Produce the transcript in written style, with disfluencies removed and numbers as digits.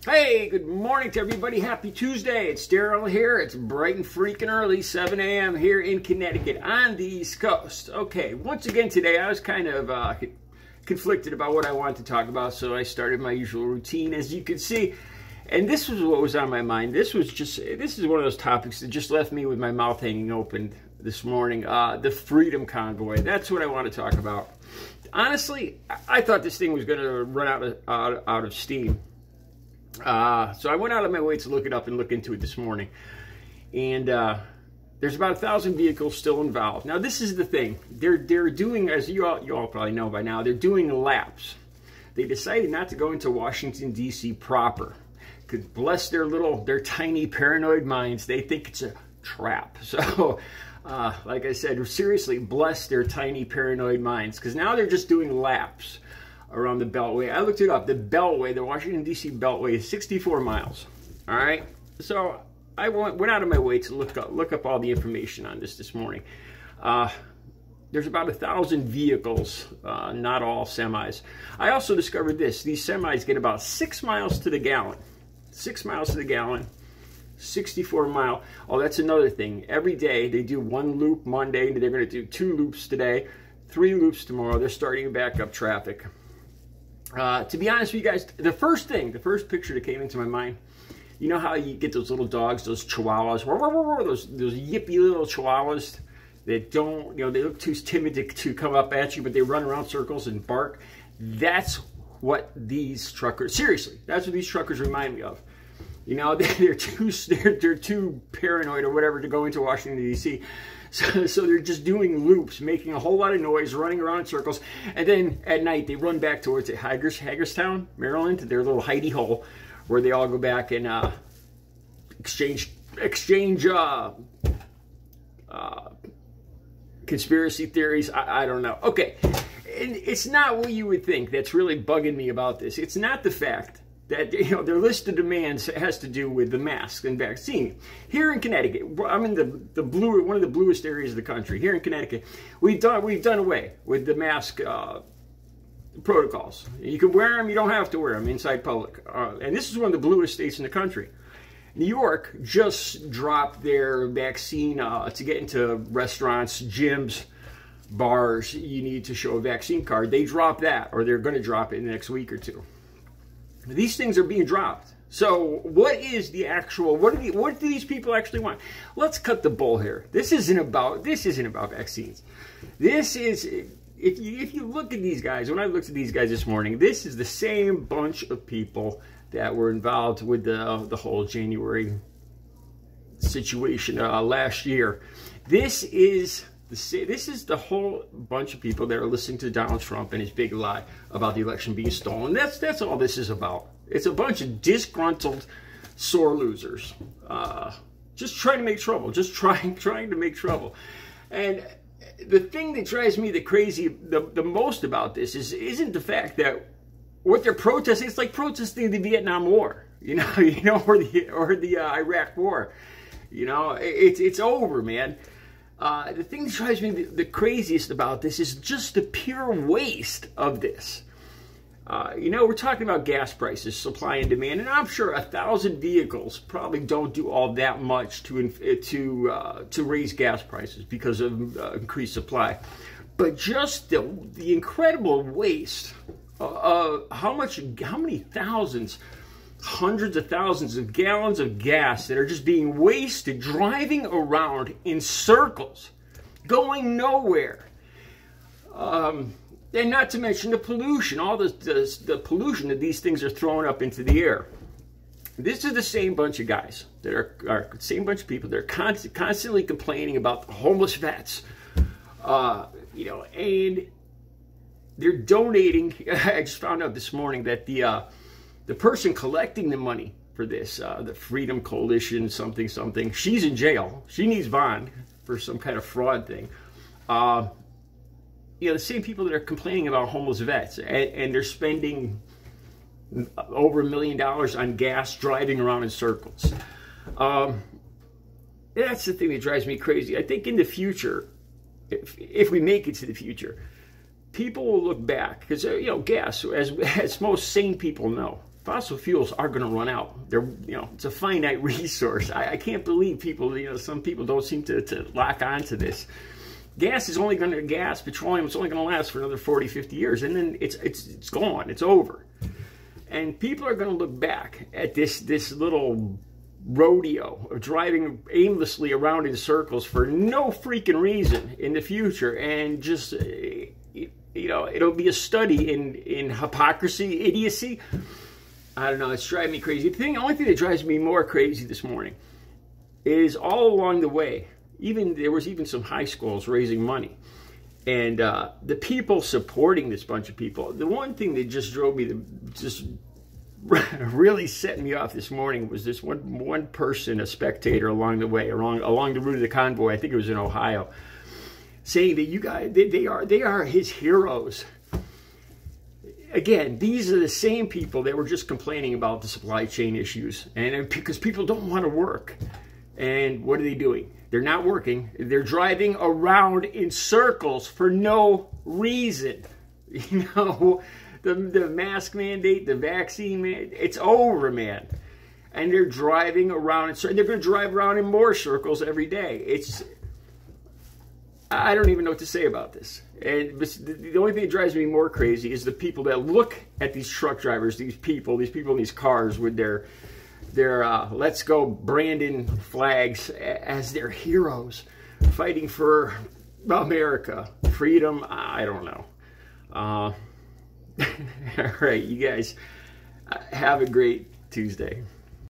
Hey, good morning to everybody. Happy Tuesday. It's Daryl here. It's bright and freaking early, 7 a.m. here in Connecticut on the East Coast. Okay, once again today I was kind of conflicted about what I wanted to talk about, so I started my usual routine, as you can see. And this was what was on my mind. This is one of those topics that just left me with my mouth hanging open this morning. The Freedom Convoy. That's what I want to talk about. Honestly, I thought this thing was going to run out of steam. So I went out of my way to look it up and look into it this morning. And there's about 1,000 vehicles still involved. Now, this is the thing. They're doing, as you all probably know by now, they're doing laps. They decided not to go into Washington, D.C. proper. Because bless their tiny paranoid minds, they think it's a trap. So, like I said, seriously, bless their tiny paranoid minds. Because now they're just doing laps around the Beltway. I looked it up. The Beltway, the Washington, D.C. Beltway is 64 miles. All right? So I went out of my way to look up all the information on this morning. There's about 1,000 vehicles, not all semis. I also discovered this. These semis get about 6 miles to the gallon. 6 miles to the gallon. 64 mile. Oh, that's another thing. Every day they do one loop Monday. They're going to do 2 loops today. 3 loops tomorrow. They're starting to back up traffic. To be honest with you guys, the first picture that came into my mind, you know how you get those little dogs, those chihuahuas, those yippy little chihuahuas that don't, they look too timid to come up at you, but they run around circles and bark. That's what these truckers, seriously, that's what these truckers remind me of. They're too paranoid or whatever to go into Washington, D.C. So they're just doing loops, making a whole lot of noise, running around in circles, and then at night they run back towards Hagerstown, Maryland, to their little hidey hole, where they all go back and exchange conspiracy theories. I don't know. Okay, and it's not what you would think that's really bugging me about this. It's not the fact that their list of demands has to do with the mask and vaccine. Here in Connecticut, I'm in one of the bluest areas of the country. Here in Connecticut, we've done away with the mask protocols. You can wear them, you don't have to wear them inside public. And this is one of the bluest states in the country. New York just dropped their vaccine to get into restaurants, gyms, bars. You need to show a vaccine card. They dropped that, or they're going to drop it in the next week or two. These things are being dropped. So what is the actual, what do these people actually want? Let's cut the bull here. This isn't about vaccines. This is, if you look at these guys, when I looked at these guys this morning, this is the same bunch of people that were involved with the whole January situation last year. This is the whole bunch of people that are listening to Donald Trump and his big lie about the election being stolen. That's all this is about. It's a bunch of disgruntled, sore losers, just trying to make trouble, just trying to make trouble. And the thing that drives me the most about this isn't the fact that what they're protesting. It's like protesting the Vietnam War, or the Iraq War. It's over, man. The thing that drives me the craziest about this is just the pure waste of this. We're talking about gas prices, supply and demand, and I'm sure 1,000 vehicles probably don't do all that much to raise gas prices because of increased supply. But just the incredible waste of how many thousands, hundreds of thousands of gallons of gas that are just being wasted driving around in circles, going nowhere. And not to mention the pollution, all the pollution that these things are throwing up into the air. This is the same bunch of guys that are same bunch of people that are constantly complaining about the homeless vets, and they're donating. I just found out this morning that the person collecting the money for this, the Freedom Coalition, something, she's in jail. She needs bond for some kind of fraud thing. The same people that are complaining about homeless vets, and they're spending over $1 million on gas driving around in circles. That's the thing that drives me crazy. I think in the future, if we make it to the future, people will look back, because gas, as most sane people know, fossil fuels are going to run out. They're, you know, it's a finite resource. I can't believe people, you know, some people don't seem to lock onto this. Gas is only going to, petroleum, it's only going to last for another 40, 50 years, and then it's gone, it's over. And people are going to look back at this little rodeo of driving aimlessly around in circles for no freaking reason in the future, and just, you know, it'll be a study in hypocrisy, idiocy. I don't know, it's driving me crazy. The only thing that drives me more crazy this morning is all along the way, there was even some high schools raising money, and the people supporting this bunch of people. The one thing that just drove me just really set me off this morning was this one person, a spectator along the way, along the route of the convoy. I think it was in Ohio, saying that you guys, they are his heroes. Again, these are the same people that were just complaining about the supply chain issues, and because people don't want to work. And what are they doing? They're not working. They're driving around in circles for no reason. You know, the mask mandate, the vaccine mandate, it's over, man. And they're driving around, and they're going to drive around in more circles every day. I don't even know what to say about this. And the only thing that drives me more crazy is the people that look at these truck drivers, these people in these cars with their Let's Go Brandon flags as their heroes, fighting for America, freedom. I don't know. All right, you guys have a great Tuesday.